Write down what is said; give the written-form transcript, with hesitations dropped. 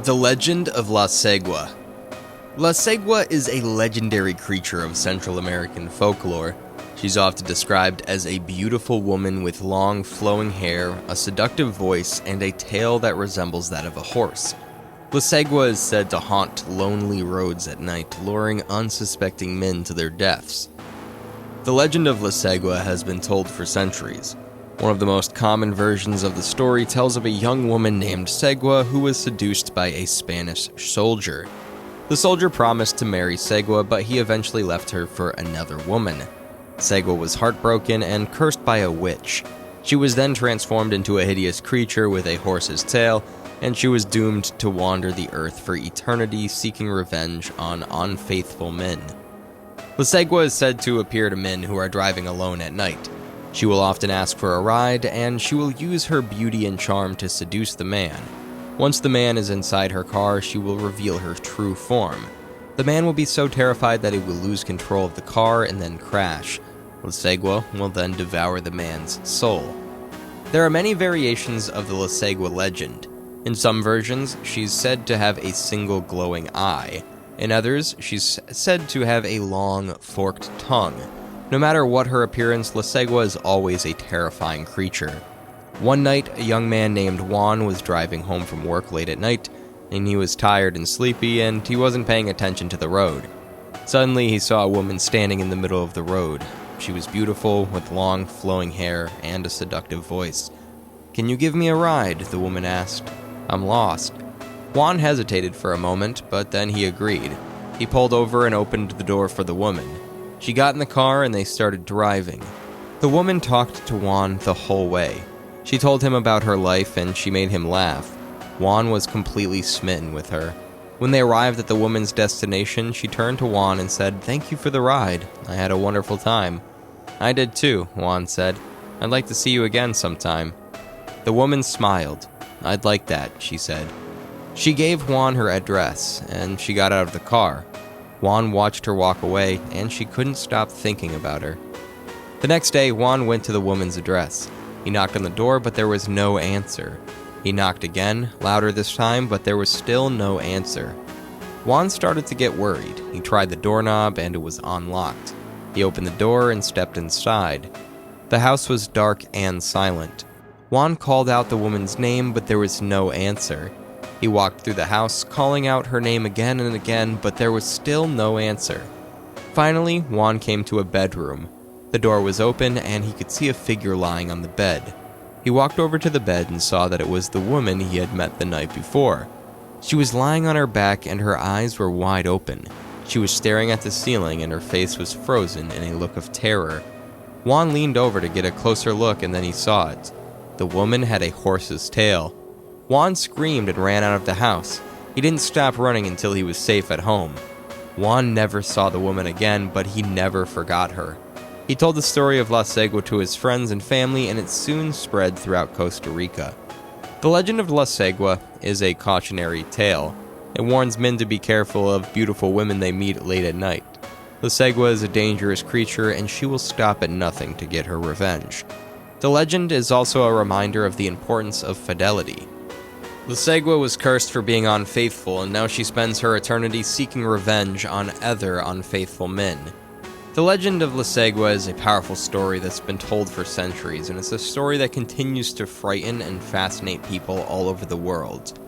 The Legend of La Cegua. La Cegua is a legendary creature of Central American folklore. She's often described as a beautiful woman with long, flowing hair, a seductive voice, and a tail that resembles that of a horse. La Cegua is said to haunt lonely roads at night, luring unsuspecting men to their deaths. The legend of La Cegua has been told for centuries. One of the most common versions of the story tells of a young woman named Cegua who was seduced by a Spanish soldier. The soldier promised to marry Cegua, but he eventually left her for another woman. Cegua was heartbroken and cursed by a witch. She was then transformed into a hideous creature with a horse's tail, and she was doomed to wander the earth for eternity, seeking revenge on unfaithful men. La Cegua is said to appear to men who are driving alone at night. She will often ask for a ride, and she will use her beauty and charm to seduce the man. Once the man is inside her car, she will reveal her true form. The man will be so terrified that he will lose control of the car and then crash. La Cegua will then devour the man's soul. There are many variations of the La Cegua legend. In some versions, she's said to have a single glowing eye. In others, she's said to have a long, forked tongue. No matter what her appearance, La Cegua is always a terrifying creature. One night, a young man named Juan was driving home from work late at night, and he was tired and sleepy, and he wasn't paying attention to the road. Suddenly, he saw a woman standing in the middle of the road. She was beautiful, with long, flowing hair and a seductive voice. "Can you give me a ride?" the woman asked. "I'm lost." Juan hesitated for a moment, but then he agreed. He pulled over and opened the door for the woman. She got in the car and they started driving. The woman talked to Juan the whole way. She told him about her life and she made him laugh. Juan was completely smitten with her. When they arrived at the woman's destination, she turned to Juan and said, "Thank you for the ride. I had a wonderful time." "I did too," Juan said. "I'd like to see you again sometime." The woman smiled. "I'd like that," she said. She gave Juan her address, and she got out of the car. Juan watched her walk away, and she couldn't stop thinking about her. The next day, Juan went to the woman's address. He knocked on the door, but there was no answer. He knocked again, louder this time, but there was still no answer. Juan started to get worried. He tried the doorknob, and it was unlocked. He opened the door and stepped inside. The house was dark and silent. Juan called out the woman's name, but there was no answer. He walked through the house, calling out her name again and again, but there was still no answer. Finally, Juan came to a bedroom. The door was open, and he could see a figure lying on the bed. He walked over to the bed and saw that it was the woman he had met the night before. She was lying on her back, and her eyes were wide open. She was staring at the ceiling, and her face was frozen in a look of terror. Juan leaned over to get a closer look, and then he saw it. The woman had a horse's tail. Juan screamed and ran out of the house. He didn't stop running until he was safe at home. Juan never saw the woman again, but he never forgot her. He told the story of La Cegua to his friends and family, and it soon spread throughout Costa Rica. The legend of La Cegua is a cautionary tale. It warns men to be careful of beautiful women they meet late at night. La Cegua is a dangerous creature, and she will stop at nothing to get her revenge. The legend is also a reminder of the importance of fidelity. La Cegua was cursed for being unfaithful, and now she spends her eternity seeking revenge on other unfaithful men. The legend of La Cegua is a powerful story that's been told for centuries, and it's a story that continues to frighten and fascinate people all over the world.